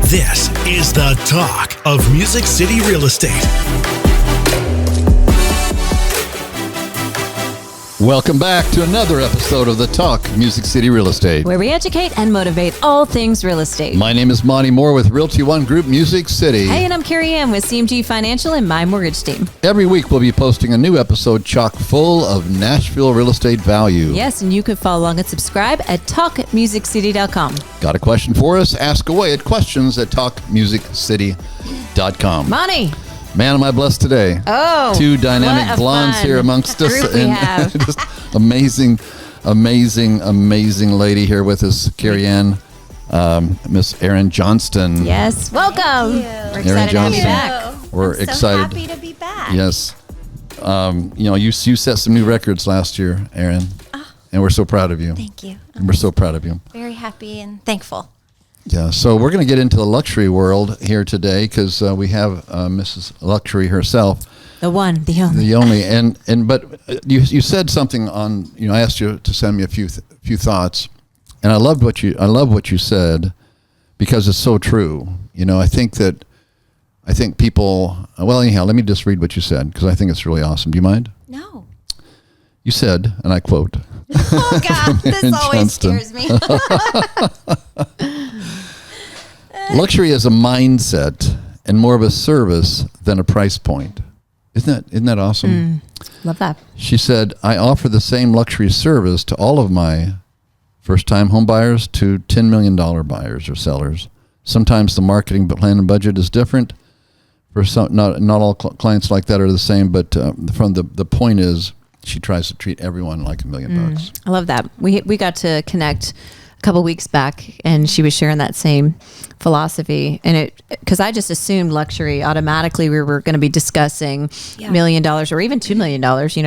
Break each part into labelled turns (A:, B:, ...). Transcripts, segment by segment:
A: This is the talk of Music City Real Estate.
B: Welcome back to another episode of The Talk, Music City Real Estate.
C: Where we educate and motivate all things real estate.
B: My name is Monty Moore with Realty One Group Music City.
C: Hey, and I'm Carrie Ann with CMG Financial and My Mortgage Team.
B: Every week we'll be posting a new episode chock full of Nashville real estate value.
C: Yes, and you can follow along and subscribe at talkmusiccity.com.
B: Got a question for us? Ask away at questions@talkmusiccity.com.
C: Monty.
B: Man, am I blessed today.
C: Oh,
B: two dynamic blondes here amongst us.
C: Group we have.
B: Just amazing lady here with us, Carrie Ann, Miss Erin Johnston.
C: Yes, welcome. We're excited to have you back.
B: We're
D: I'm
B: excited.
D: so happy to be back.
B: Yes. You set some new records last year, Erin, and we're so proud of you.
D: Thank you.
B: We're so proud of you.
D: Very happy and thankful.
B: Yeah, so we're going to get into the luxury world here today because we have Mrs. Luxury herself.
C: The one, the only.
B: The only, but you said something on, I asked you to send me a few thoughts, and I love what you said because it's so true. I think people, well, anyhow, let me just read what you said because I think it's really awesome. Do you mind?
D: No.
B: You said, and I quote.
D: Oh God, this always
B: Johnston.
D: scares me.
B: Luxury is a mindset and more of a service than a price point. Isn't that awesome?
C: Love that.
B: She said, I offer the same luxury service to all of my first-time home buyers to $10 million buyers or sellers. Sometimes the marketing plan and budget is different. For some, not all clients like that are the same, but from the point is, she tries to treat everyone like $1 million bucks.
C: I love that. We got to connect a couple weeks back, and she was sharing that same philosophy. And because I just assumed luxury automatically we were going to be discussing $1 million or even $2 million,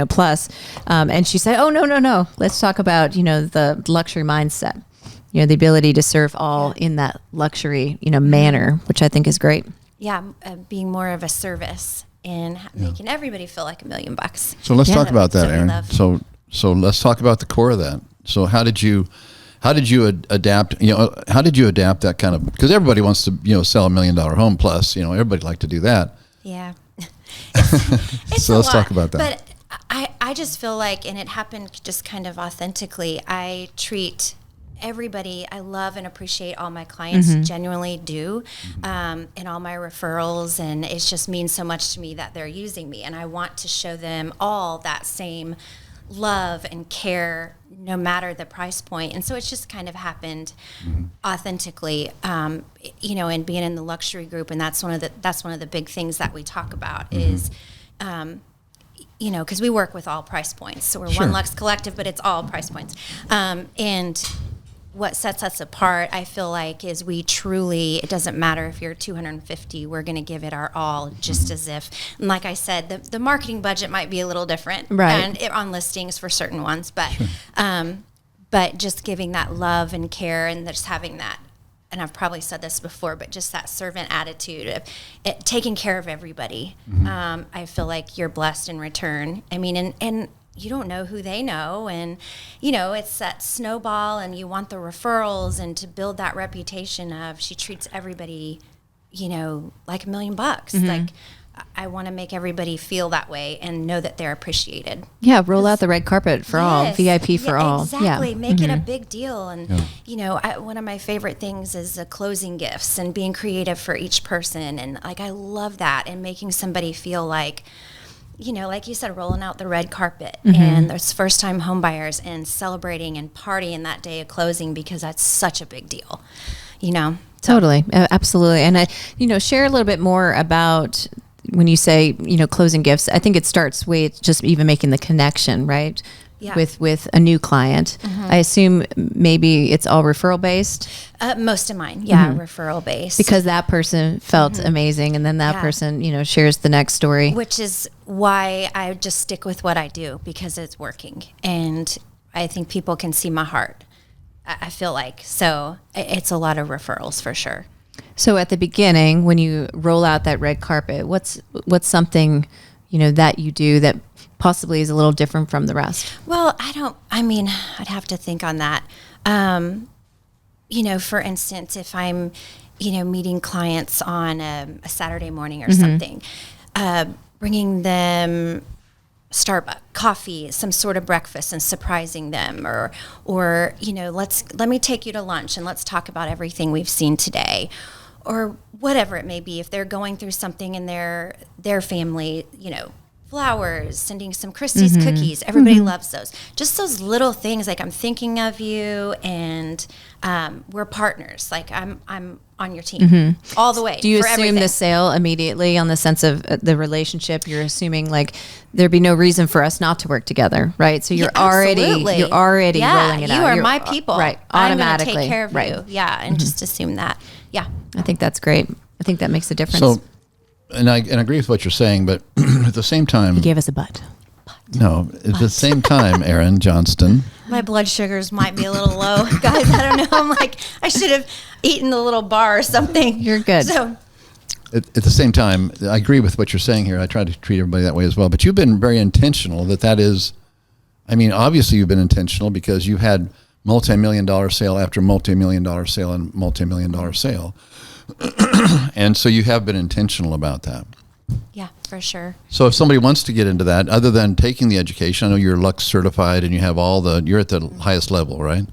C: plus. And she said, "Oh no, let's talk about the luxury mindset, the ability to serve all in that luxury manner, which I think is great."
D: Yeah, being more of a service and making everybody feel like $1 million bucks.
B: So let's talk about that,
D: So we
B: Erin.
D: love-
B: So let's talk about the core of that. So how did you adapt? How did you adapt that kind of? Because everybody wants to sell $1 million home plus. Everybody like to do that.
D: Yeah.
B: So let's talk about that.
D: But I just feel like, and it happened just kind of authentically, I treat everybody, I love and appreciate all my clients, genuinely do, and all my referrals, and it just means so much to me that they're using me, and I want to show them all that same love and care no matter the price point. And so it's just kind of happened authentically, and being in the luxury group, and that's one of the big things that we talk about is because we work with all price points, so we're One Lux Collective, but it's all price points, and what sets us apart, I feel like, is we truly, it doesn't matter if you're 250, we're going to give it our all, just as if, and like I said, the marketing budget might be a little different,
C: right,
D: and on listings for certain ones, but just giving that love and care, and just having that, and I've probably said this before, but just that servant attitude of taking care of everybody. I feel like you're blessed in return. I mean, and you don't know who they know, and it's that snowball, and you want the referrals and to build that reputation of she treats everybody like $1 million bucks. Like, I want to make everybody feel that way and know that they're appreciated.
C: Roll out the red carpet for all, VIP for all.
D: Exactly. Make it a big deal. And one of my favorite things is the closing gifts and being creative for each person, and I love that, and making somebody feel like, like you said, rolling out the red carpet, and there's first-time home buyers, and celebrating and partying that day of closing, because that's such a big deal,
C: Totally. Absolutely. And share a little bit more about when you say, closing gifts. I think it starts with just even making the connection, right? Yeah. With a new client. I assume maybe it's all referral based.
D: Most of mine, referral based.
C: Because that person felt amazing, and then that person, shares the next story.
D: Which is why I just stick with what I do, because it's working, and I think people can see my heart. I feel like so it's a lot of referrals for sure.
C: So at the beginning, when you roll out that red carpet, what's something that you do that possibly is a little different from the rest?
D: Well, I'd have to think on that. For instance, if I'm, meeting clients on a Saturday morning or something, bringing them Starbucks coffee, some sort of breakfast, and surprising them, or let me take you to lunch and let's talk about everything we've seen today, or whatever it may be. If they're going through something in their family, flowers, sending some Christie's cookies. Everybody loves those. Just those little things, like I'm thinking of you, and we're partners. Like I'm on your team all the way.
C: Do you
D: for
C: assume
D: everything.
C: the sale immediately on the sense of the relationship? You're assuming like there'd be no reason for us not to work together, right? So you're already rolling it out.
D: You are my people,
C: right?
D: I'm going to
C: Automatically,
D: take care of you, and just assume that. Yeah,
C: I think that's great. I think that makes a difference.
B: So, and I agree with what you're saying, but at the same time,
C: he gave us a butt.
B: No, at the same time, Erin Johnston.
D: My blood sugars might be a little low, guys. I don't know. I'm like, I should have eaten the little bar or something.
C: You're good.
D: So,
B: At the same time, I agree with what you're saying here. I try to treat everybody that way as well. But you've been very intentional that is, I mean, obviously you've been intentional because you've had multi-million-dollar sale after multi-million-dollar sale and multi-million-dollar sale. And so you have been intentional about that.
D: yeah, for sure.
B: So if somebody wants to get into that, other than taking the education, I know you're Lux certified and you have you're at the highest level, right?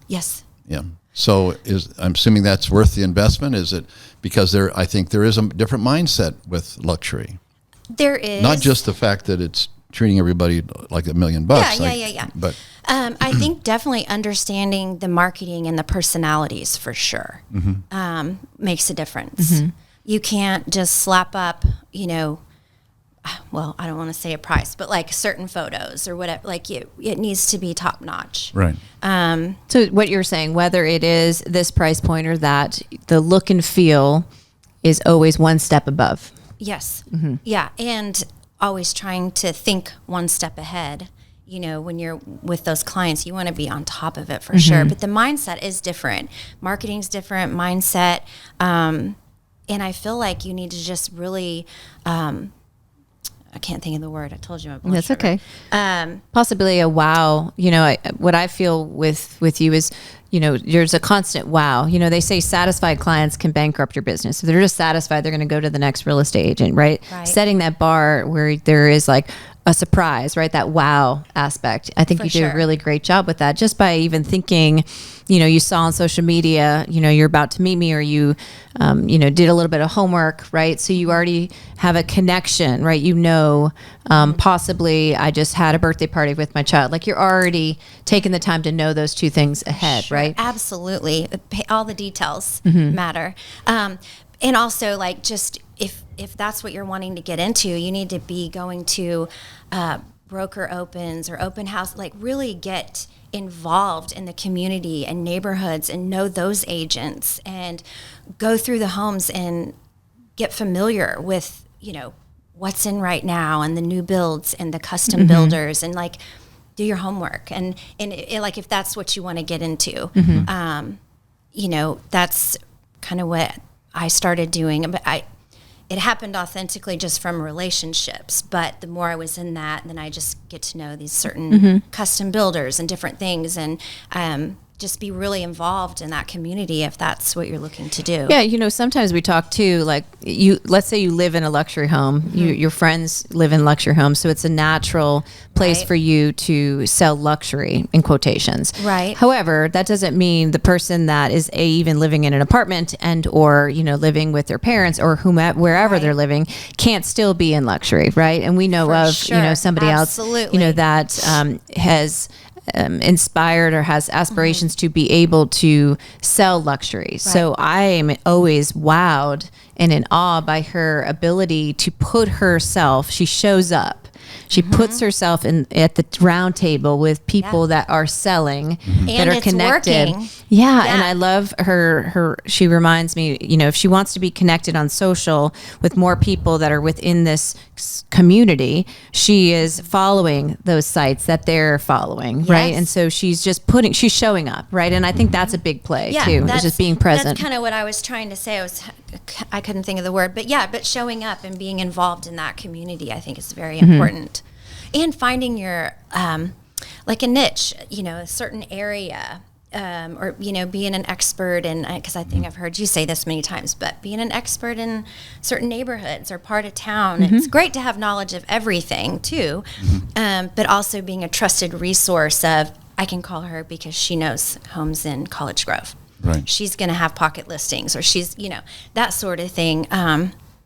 D: Yes.
B: Yeah. So I'm assuming that's worth the investment. Is it because I think there is a different mindset with luxury.
D: There is.
B: Not just the fact that it's treating everybody like $1 million.
D: Yeah.
B: But
D: I think definitely understanding the marketing and the personalities for sure makes a difference. You can't just slap up, well, I don't want to say a price, but like certain photos or whatever. Like it needs to be top notch.
B: right.
C: So what you're saying, whether it is this price point or that, the look and feel is always one step above.
D: Yes. Yeah. And always trying to think one step ahead. When you're with those clients, you want to be on top of it for sure. But the mindset is different. Marketing's different, mindset. And I feel like you need to just really, I can't think of the word. I told you.
C: That's okay. Possibly a wow. What I feel with you is, there's a constant wow. They say satisfied clients can bankrupt your business. If they're just satisfied, they're going to go to the next real estate agent, right? Setting that bar where there is like a surprise, right? That wow aspect. I think you do a really great job with that, just by even thinking, you saw on social media, you're about to meet me, or you, did a little bit of homework, right? So you already have a connection, right? Possibly I just had a birthday party with my child. Like you're already taking the time to know those two things ahead, right?
D: Absolutely. All the details matter. And also like just if that's what you're wanting to get into, you need to be going to broker opens or open house, like really get involved in the community and neighborhoods and know those agents and go through the homes and get familiar with, what's in right now and the new builds and the custom builders, and like do your homework. And like, if that's what you want to get into, that's kind of what I started doing. But it happened authentically just from relationships. But the more I was in that, then I just get to know these certain custom builders and different things, and just be really involved in that community if that's what you're looking to do.
C: Yeah, sometimes we talk too, like let's say you live in a luxury home, your friends live in luxury homes, so it's a natural place for you to sell luxury in quotations.
D: Right.
C: However, that doesn't mean the person that is even living in an apartment and or living with their parents or wherever they're living can't still be in luxury, right? And we know
D: For
C: somebody
D: Absolutely.
C: else that has inspired or has aspirations to be able to sell luxury. Right. So I'm always wowed and in awe by her ability to put herself, she shows up. She puts herself at the round table with people that are selling, that are connected.
D: Working.
C: Yeah, and I love her. She reminds me, if she wants to be connected on social with more people that are within this community, she is following those sites that they're following, right? And so she's showing up, right? And I think that's a big play too, is just being present.
D: That's kind of what I was trying to say. I couldn't think of the word, but showing up and being involved in that community, I think is very important. And finding your, like a niche, a certain area or, being an expert in, because I think I've heard you say this many times, but being an expert in certain neighborhoods or part of town. It's great to have knowledge of everything too, but also being a trusted resource of, I can call her because she knows homes in College Grove.
B: Right.
D: She's going to have pocket listings, or she's, that sort of thing.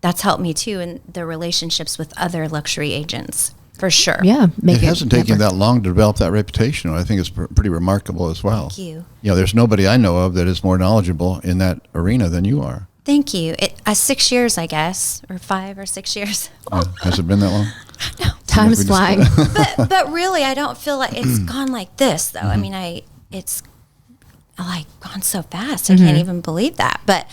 D: That's helped me too in the relationships with other luxury agents. For sure.
C: Yeah.
B: It hasn't taken you that long to develop that reputation. I think it's pretty remarkable as well.
D: Thank you.
B: There's nobody I know of that is more knowledgeable in that arena than you are.
D: Thank you. 6 years, I guess, or 5 or 6 years.
B: Has it been that long?
D: No.
C: Time's flying.
D: but really, I don't feel like it's gone like this, though. I mean, it's like gone so fast. I can't even believe that. But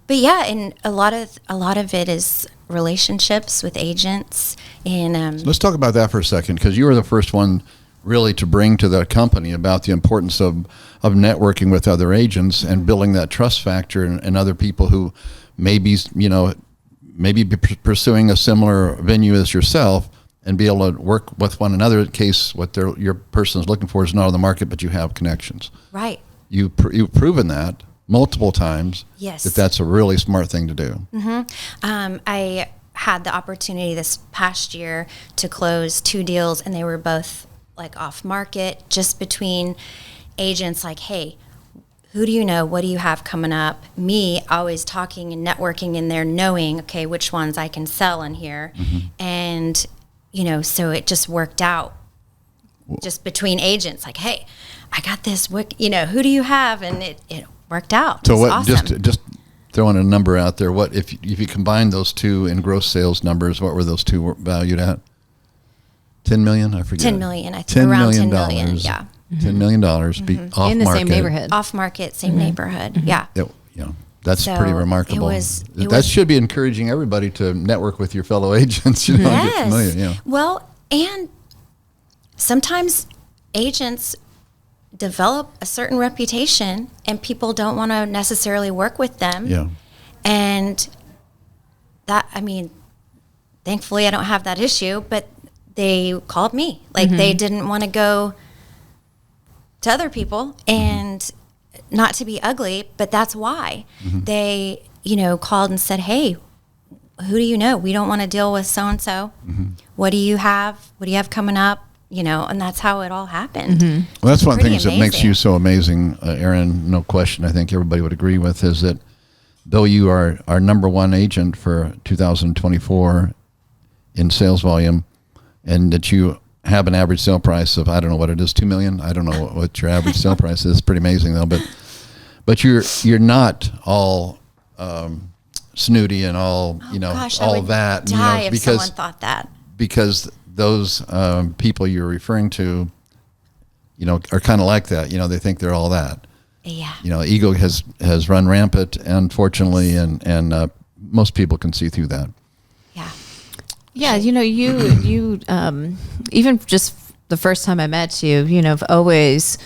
D: yeah, and a lot of it is relationships with agents. And
B: so let's talk about that for a second, because you were the first one really to bring to the company about the importance of networking with other agents and building that trust factor and other people who maybe be pursuing a similar venue as yourself, and be able to work with one another in case what your person is looking for is not on the market, but you have connections.
D: Right.
B: You've proven that multiple times.
D: Yes.
B: That's a really smart thing to do.
D: I had the opportunity this past year to close 2 deals, and they were both like off market, just between agents. Like, hey, who do you know? What do you have coming up? Me always talking and networking in there, knowing, okay, which ones I can sell in here. And, so it just worked out just between agents. Like, hey, I got this, who do you have? And it worked out.
B: So what,
D: awesome.
B: just throwing a number out there, what if you combine those two in gross sales numbers, what were those two valued at? 10 million? I forget.
D: 10 million, I think. Around 10 million, yeah.
B: $10 million be off
C: in the
B: market.
C: same neighborhood.
D: Off market, same neighborhood. Yeah.
B: That's
D: So
B: pretty remarkable.
D: it
B: That
D: was-
B: should be encouraging everybody to network with your fellow agents. Get familiar. Yeah.
D: Well, and sometimes agents develop a certain reputation and people don't want to necessarily work with them.
B: Yeah.
D: And that, thankfully I don't have that issue, but they called me. Like they didn't want to go to other people, and not to be ugly, but that's why they, called and said, hey, who do you know? We don't want to deal with so-and-so. What do you have? What do you have coming up? And that's how it all happened.
B: Well, that's one of the
D: Pretty
B: things that makes
D: amazing.
B: you so amazing, Erin, no question. I think everybody would agree with, is that though you are our number one agent for 2024 in sales volume, and that you have an average sale price of, I don't know what it is, 2 million. I don't know what your average sale price is. It's pretty amazing though. But you're not all snooty and all
D: Gosh, I
B: all
D: would
B: that.
D: die if
B: because
D: someone thought that.
B: because those people you're referring to, are kind of like that. They think they're all that.
D: Yeah.
B: Ego has run rampant, unfortunately, and most people can see through that.
D: Yeah.
C: Yeah, you even just the first time I met you, I've always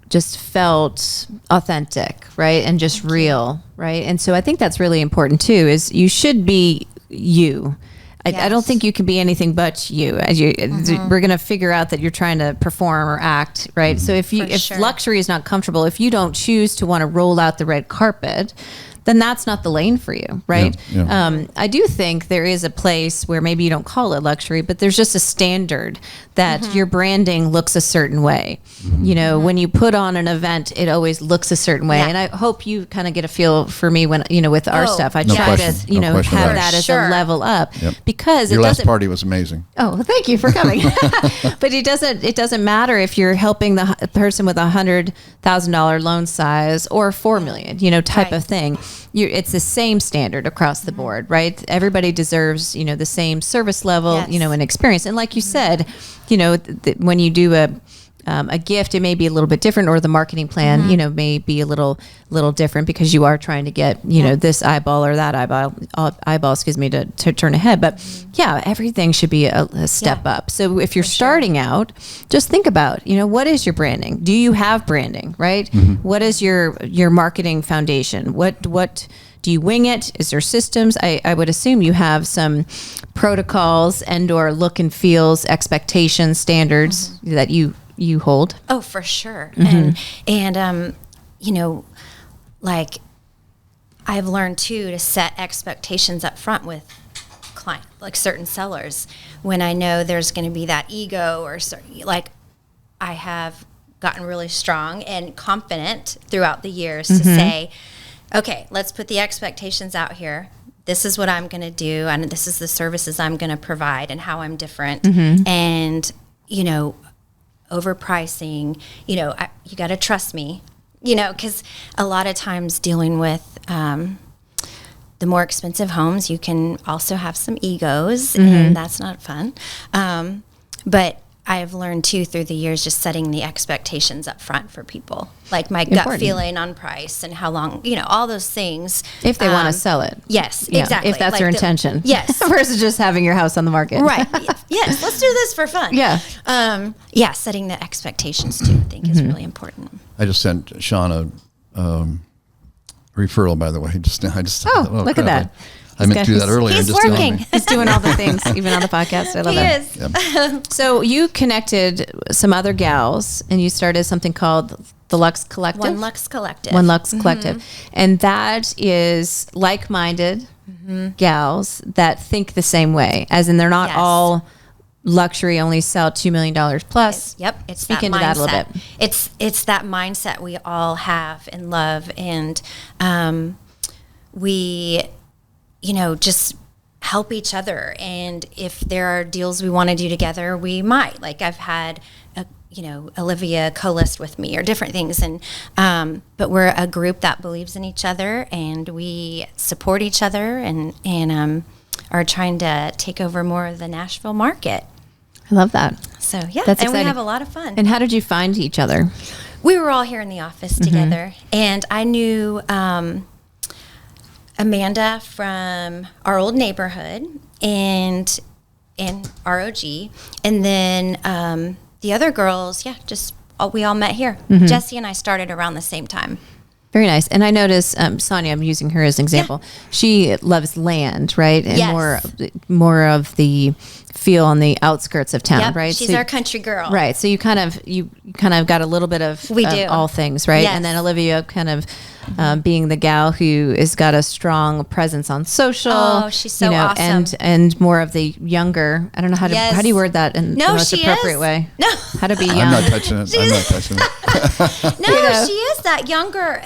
C: just felt authentic, right? And just real, right? And so I think that's really important too, is you should be you. I don't think you can be anything but you. We're going to figure out that you're trying to perform or act, right? So if
D: sure.
C: luxury is not comfortable, if you don't choose to want to roll out the red carpet, then that's not the lane for you, right?
B: Yeah.
C: I do think there is a place where maybe you don't call it luxury, but there's just a standard that your branding looks a certain way. When you put on an event, it always looks a certain way.
D: Yeah.
C: And I hope you kind of get a feel for me when, with our stuff. I
B: No
C: try
B: question.
C: to,
B: No question
C: have
B: about it.
C: that as
D: Sure.
C: a level up
B: Yep.
C: because
B: Your
C: it
B: last
C: doesn't.
B: party was amazing.
C: Oh, well, thank you for coming. But it doesn't matter if you're helping the person with $100,000 loan size or 4 million, type
D: Right.
C: of thing. It's the same standard across the board, right? Everybody deserves, the same service level,
D: Yes.
C: and experience. And like you said, when you do a gift, it may be a little bit different, or the marketing plan, may be a little different because you are trying to get, this eyeball or that eyeball, excuse me, to turn ahead. But yeah, everything should be a step up. So if you're starting out, just think about, what is your branding? Do you have branding, right? What is your marketing foundation? What do you wing it? Is there systems? I would assume you have some protocols and or look and feels, expectations, standards that you you hold.
D: Oh, for sure. And you know, like I've learned too to set expectations up front with client, like certain sellers, when I know there's going to be that ego or like I have gotten really strong and confident throughout the years to say, okay, let's put the expectations out here. This is what I'm going to do, and this is the services I'm going to provide and how I'm different. And, you know, overpricing, you know, you got to trust me, you know, because a lot of times dealing with the more expensive homes, you can also have some egos, and that's not fun. But I've learned too through the years just setting the expectations up front for people, like my gut feeling on price and how long, you know, all those things.
C: If they want to sell it.
D: Yes, exactly.
C: If that's like their intention.
D: Yes.
C: Versus just having your house on the market.
D: Right. Yes. Let's do this for fun.
C: Yeah.
D: Setting the expectations too, I think is really important.
B: I just sent Sean a referral, by the way.
C: Look at that.
B: I meant to do that earlier.
D: He's
B: just
D: working.
C: He's doing all the things, even on the podcast. I love it.
D: He is.
B: Yep.
C: So you connected some other gals, and you started something called the Lux Collective.
D: One Lux Collective.
C: One Lux Collective. And that is like-minded gals that think the same way, as in they're not all luxury, only sell $2 million plus.
D: It's
C: Speak
D: that
C: into
D: mindset.
C: that a little bit.
D: It's that mindset we all have and love, and we, you know, just help each other. And if there are deals we want to do together, we might. Like I've had, Olivia co-list with me or different things. And but we're a group that believes in each other, and we support each other, and are trying to take over more of the Nashville market.
C: I love that.
D: So
C: That's
D: and
C: exciting.
D: we have a lot of fun.
C: And how did you find each other?
D: We were all here in the office together, and I knew Amanda from our old neighborhood and ROG, and then the other girls, we all met here. Jessie and I started around the same time.
C: Very nice. And I noticed Sonia, I'm using her as an example. She loves land, right? And more of the feel on the outskirts of town, right?
D: She's our country girl.
C: Right. So you kind of got a little bit of all things, right?
D: Yes.
C: And then Olivia kind of being the gal who has got a strong presence on social.
D: Oh, she's so awesome.
C: And more of the younger, I don't know how do you word that in the most appropriate way?
D: No.
C: How to be young.
B: I'm not touching it.
D: No, she is that younger.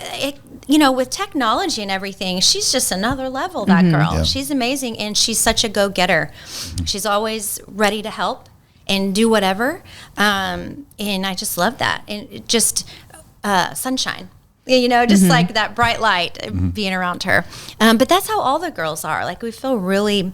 D: With technology and everything, she's just another level, that girl.
B: Yeah.
D: She's amazing, and she's such a go-getter. She's always ready to help and do whatever. And I just love that. And it just sunshine, like that bright light being around her. But that's how all the girls are. Like, we feel really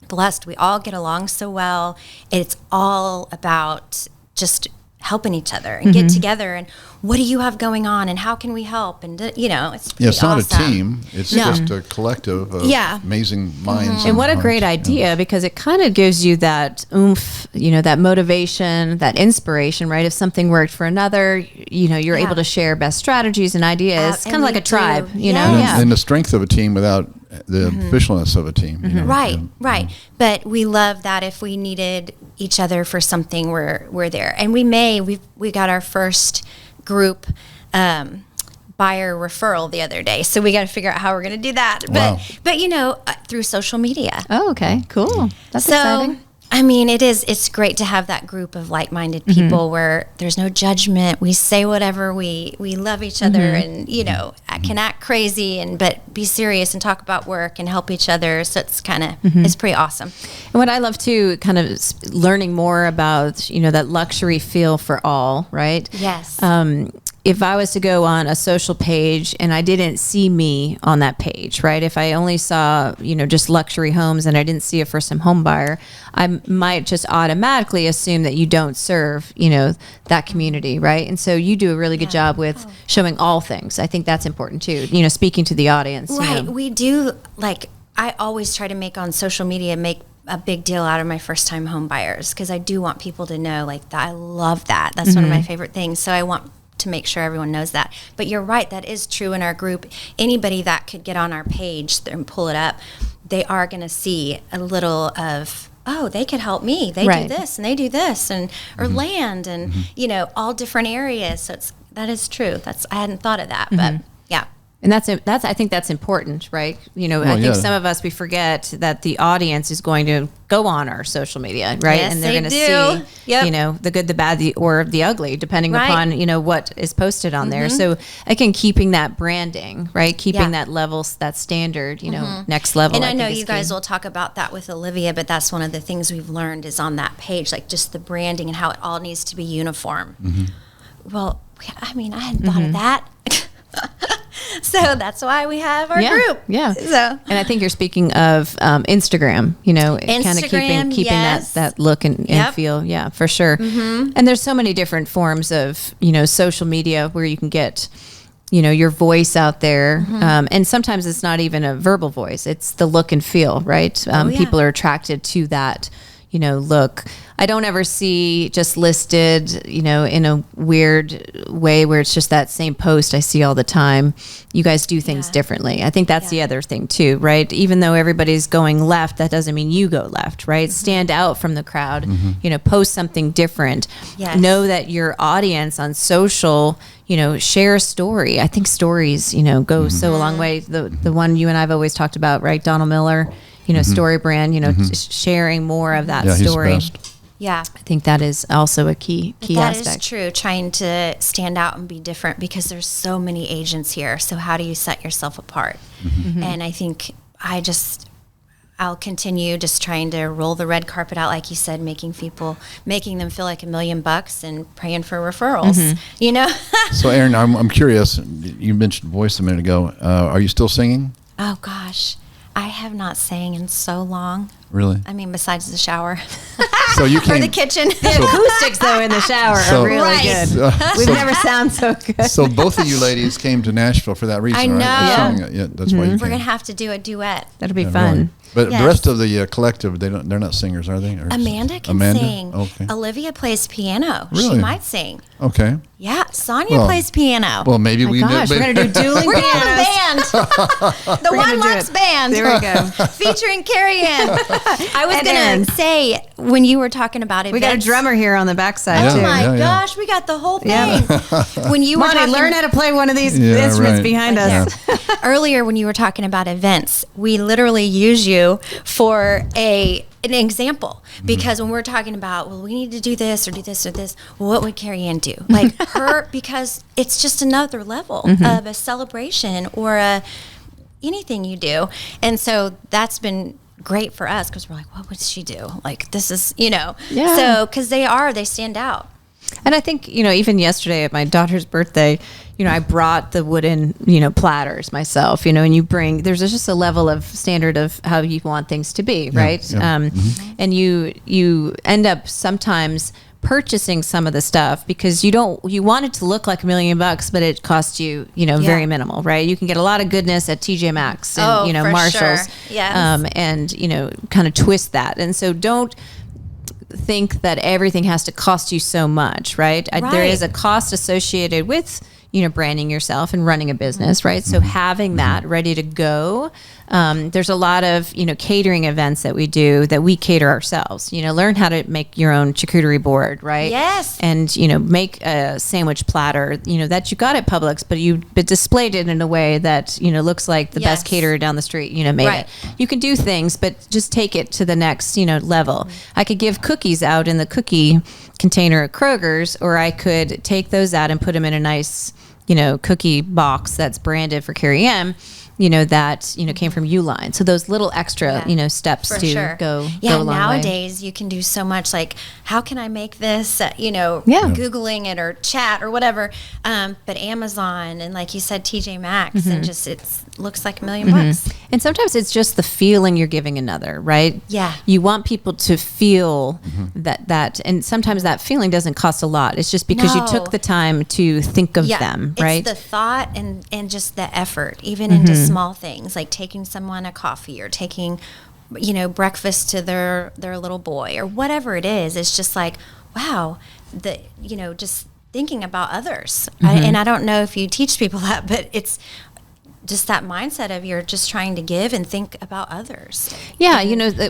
D: blessed. We all get along so well. It's all about just helping each other and get together, and what do you have going on, and how can we help? And it's pretty
B: it's not
D: awesome.
B: a team. It's just a collective of amazing minds.
C: And what a great idea, because it kind of gives you that oomph, that motivation, that inspiration, right? If something worked for another, you're able to share best strategies and ideas. It's kind of like a tribe,
B: And the strength of a team without the officialness of a team.
D: Right. But we love that if we needed each other for something, we're there. And we got our first group buyer referral the other day, so we got to figure out how we're going to do that. But through social media.
C: Oh, okay, cool. That's exciting.
D: I mean, it's great to have that group of like-minded people where there's no judgment. We say whatever, we love each other, and can act crazy but be serious and talk about work and help each other. So it's kind of it's pretty awesome.
C: And what I love too, kind of learning more about that luxury feel for all, right?
D: Yes.
C: If I was to go on a social page and I didn't see me on that page, right? If I only saw, just luxury homes and I didn't see a first-time home buyer, I might just automatically assume that you don't serve, that community, right? And so you do a really good job with showing all things. I think that's important too, speaking to the audience.
D: Right. We do, I always try to make on social media, make a big deal out of my first-time home buyers, because I do want people to know, that I love that. That's one of my favorite things. So I want to make sure everyone knows that. But you're right, that is true in our group. Anybody that could get on our page and pull it up, they are going to see a little of, oh, they could help me. They
C: Right.
D: do this and they do this, and or land, and all different areas. So that is true. I hadn't thought of that, but yeah.
C: And that's I think that's important, right? I think some of us, we forget that the audience is going to go on our social media, right?
D: Yes,
C: and they're
D: they
C: going to
D: do.
C: see,
D: Yep.
C: the good, the bad, or the ugly, depending
D: Right.
C: upon, what is posted on there. So again, keeping that branding, right? Keeping
D: Yeah.
C: that level, that standard, next level.
D: And I know
C: think is
D: you guys
C: key.
D: will talk about that with Olivia, but that's one of the things we've learned is on that page, like just the branding and how it all needs to be uniform. Well, I mean, I hadn't thought of that. So that's why we have our group.
C: Yeah.
D: So,
C: and I think you're speaking of Instagram, kind of
D: Instagram,
C: keeping
D: yes.
C: that look and
D: Yep.
C: feel. Yeah, for sure. And there's so many different forms of, social media where you can get, your voice out there. And sometimes it's not even a verbal voice. It's the look and feel, right?
D: yeah.
C: People are attracted to that, look. I don't ever see just listed, in a weird way where it's just that same post I see all the time. You guys do things
D: Yeah.
C: differently. I think that's the other thing too, right? Even though everybody's going left, that doesn't mean you go left, right? Stand out from the crowd, post something different.
D: Yes.
C: Know that your audience on social, share a story. I think stories, go so a long way. The one you and I've always talked about, right? Donald Miller, story brand, sharing more of that
B: Yeah, he's the
C: story.
B: best.
D: yeah.
C: I think that is also a key
D: That is
C: aspect.
D: true, trying to stand out and be different because there's so many agents here. So how do you set yourself apart? And I think I'll continue just trying to roll the red carpet out, like you said, making them feel like $1 million and praying for referrals,
B: So, Erin, I'm curious. You mentioned voice a minute ago. Are you still singing?
D: Oh gosh, I have not sang in so long.
B: Really?
D: I mean, besides the shower
B: So you
D: or
B: came.
D: the kitchen.
C: The acoustics, though, in the shower
B: So-
C: are really
D: Right.
C: good. We've never sound so good.
B: So both of you ladies came to Nashville for that reason,
D: I
B: right?
D: know.
B: Assuming yeah, that's why you
D: We're
B: came.
D: gonna have to do a duet.
C: That'll be
B: Yeah,
C: fun.
B: really. But
D: Yes.
B: the rest of the collective, they're not singers, are they? Or
D: Amanda can
B: Amanda?
D: sing.
B: Okay.
D: Olivia plays piano.
B: Really?
D: She might sing.
B: Okay.
D: Yeah, Sonia
B: Well,
D: plays piano.
B: Well, maybe
C: My
B: we
C: gosh,
B: did.
C: we're going to do dueling
D: We're gonna
C: pianos.
D: have a band. The
C: We're gonna
D: One
C: do
D: Lux
C: it.
D: Band.
C: There we go.
D: Featuring Carrie Ann. I was
C: And
D: gonna
C: Erin.
D: say when you were talking about it.
C: We got a drummer here on the backside,
B: Yeah,
D: Oh
C: too.
D: my
B: yeah.
D: gosh, we got the whole thing.
C: Yeah.
D: When you were
C: Monty,
D: talking,
C: learn how to play one of these
B: Yeah,
C: instruments
B: right.
C: behind
D: Right
C: us.
D: earlier when you were talking about events, we literally use you for an example because when we're talking about, well, we need to do this or do this or this, well, what would Carrie Ann do? Like her, because it's just another level of a celebration or anything you do. And so that's been great for us because we're like, what would she do? Like, this is,
C: Yeah.
D: so because they stand out.
C: And I think, even yesterday at my daughter's birthday, I brought the wooden, platters myself, and there's just a level of standard of how you want things to be, right?
B: yeah.
C: And you end up sometimes purchasing some of the stuff because you want it to look like $1 million, but it costs you, very minimal, right? You can get a lot of goodness at TJ Maxx and,
D: for
C: Marshalls,
D: sure. Yes.
C: and, kind of twist that. And so don't think that everything has to cost you so much, right? There
D: Right.
C: is a cost associated with branding yourself and running a business, right? So having that ready to go. There's a lot of catering events that we do that we cater ourselves. Learn how to make your own charcuterie board, right?
D: Yes.
C: And make a sandwich platter that you got at Publix, but displayed it in a way that looks like the best
D: Yes.
C: caterer down the street made
D: Right.
C: it. You can do things, but just take it to the next level. I could give cookies out in the cookie container at Kroger's, or I could take those out and put them in a nice cookie box that's branded for Carrie Ann, that came from Uline. So those little extra steps
D: For
C: to
D: sure.
C: go
D: Yeah,
C: go a long way.
D: nowadays you can do so much. Like, how can I make this?
C: Yeah.
D: Googling it or chat or whatever. But Amazon and, like you said, TJ Maxx, and just it looks like $1 million.
C: And sometimes it's just the feeling you're giving another, right?
D: Yeah.
C: You want people to feel that, and sometimes that feeling doesn't cost a lot. It's just because you
D: No.
C: took the time to think of
D: Yeah,
C: them, right?
D: It's the thought and just the effort, even into small things like taking someone a coffee or taking, breakfast to their little boy or whatever it is. It's just like, wow, just thinking about others. And I don't know if you teach people that, but it's just that mindset of you're just trying to give and think about others.
C: Yeah,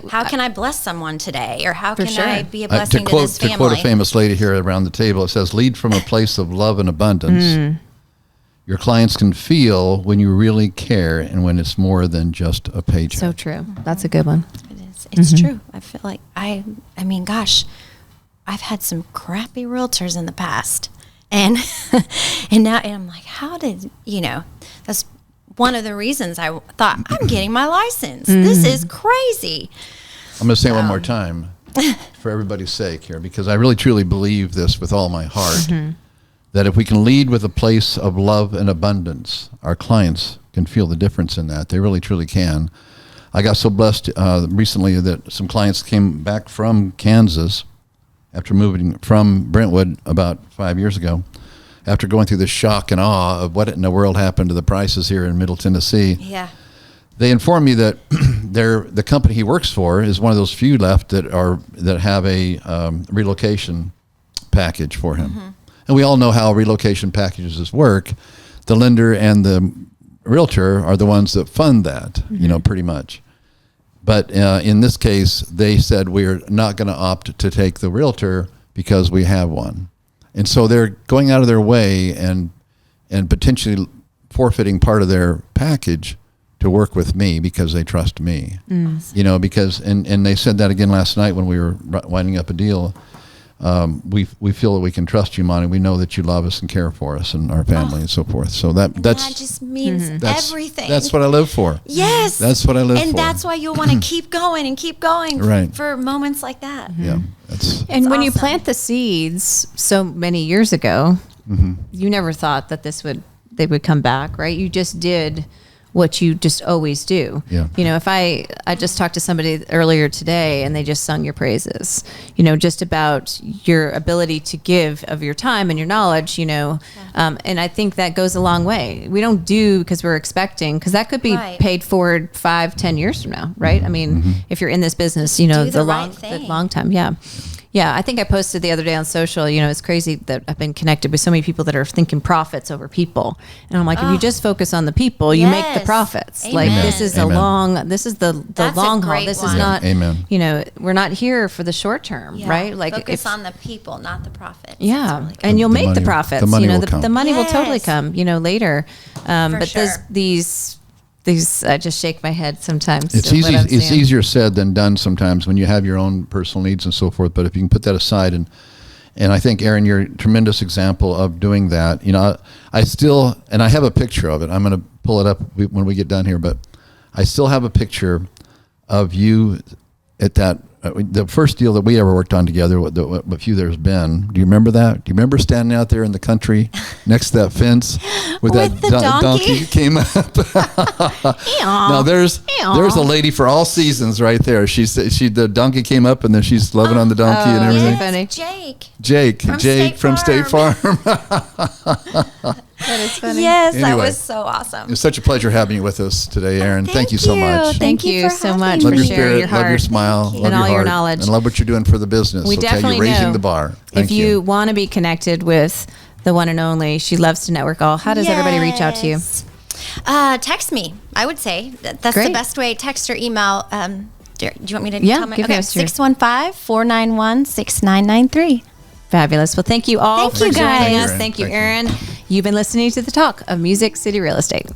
D: How can I bless someone today, or how can
C: sure.
D: I be a blessing to this family?
B: To quote a famous lady here around the table, it says, "Lead from a place of love and abundance. Your clients can feel when you really care and when it's more than just a paycheck."
C: So true. That's a good one.
D: It is. It's true. I feel like I mean, gosh, I've had some crappy realtors in the past, and now I'm like, how did that's one of the reasons I thought, I'm getting my license. This is crazy.
B: I'm going to say it one more time for everybody's sake here, because I really truly believe this with all my heart, that if we can lead with a place of love and abundance, our clients can feel the difference in that. They really truly can. I got so blessed recently that some clients came back from Kansas after moving from Brentwood about 5 years ago, after going through the shock and awe of what in the world happened to the prices here in Middle Tennessee.
D: Yeah.
B: They informed me that the company he works for is one of those few left that have a relocation package for him. And we all know how relocation packages work. The lender and the realtor are the ones that fund that, pretty much. But in this case, they said, we're not going to opt to take the realtor because we have one. And so they're going out of their way and potentially forfeiting part of their package to work with me because they trust me. Because and they said that again last night when we were winding up a deal. We feel that we can trust you, Monty. We know that you love us and care for us and our family and so forth. So that
D: just means everything.
B: That's what I live for.
D: Yes.
B: That's what I live for.
D: And that's why you'll want to keep going and keep going
B: right.
D: for moments like that.
B: Yeah.
C: And when you
D: awesome.
C: plant the seeds so many years ago, you never thought that they would come back, right? You just did what you just always do.
B: Yeah.
C: If I just talked to somebody earlier today and they just sung your praises, just about your ability to give of your time and your knowledge, and I think that goes a long way. We don't do because we're expecting, because that could be paid forward 5-10 years from now, right? I mean, if you're in this business, the long time. Yeah. Yeah, I think I posted the other day on social, it's crazy that I've been connected with so many people that are thinking profits over people. And I'm like, if you just focus on the people, you make the profits.
D: Amen.
C: Like this is this is the long haul. This is not,
B: Amen.
C: We're not here for the short term, right? Like
D: focus on the people, not the profits.
C: Yeah.
D: Really
C: and you'll make the profits.
B: The money will come.
C: The money will totally come, later. But
D: sure.
C: these I just shake my head sometimes.
B: It's easy. It's easier said than done sometimes when you have your own personal needs and so forth. But if you can put that aside, and I think, Erin, you're a tremendous example of doing that. I still, and I have a picture of it. I'm going to pull it up when we get done here. But I still have a picture of you at that. The first deal that we ever worked on together, what few there's been. Do you remember that? Do you remember standing out there in the country next to that fence with that donkey came up? Now there's a lady for all seasons right there. The donkey came up and then she's loving on the donkey and everything.
D: Yes,
B: Jake from State Farm.
C: That is funny.
D: Yes, that
B: Anyway,
D: was so awesome.
B: It's such a pleasure having you with us today, Erin. Thank you so
D: you.
B: much.
C: Thank you so much
B: Love
C: for
B: your
C: sharing
B: spirit,
C: your heart.
B: love your smile, love
C: and
B: your
C: all your
B: heart,
C: knowledge.
B: and love what you're doing for the business.
C: We definitely
B: you're raising
C: know.
B: the bar.
C: If you want to be connected with the one and only, she loves to network all. How does everybody reach out to you?
D: Text me. I would say that's
C: Great.
D: the best way. Text or email. Do you want me to
C: Yeah,
D: tell me?
C: give us your-
D: 615-491-6993.
C: Fabulous. Well, thank you all
D: Thank
C: for
D: you,
C: joining
D: guys.
C: us. Thank you,
B: Thank you.
C: Erin. You've been listening to The Talk of Music City Real Estate.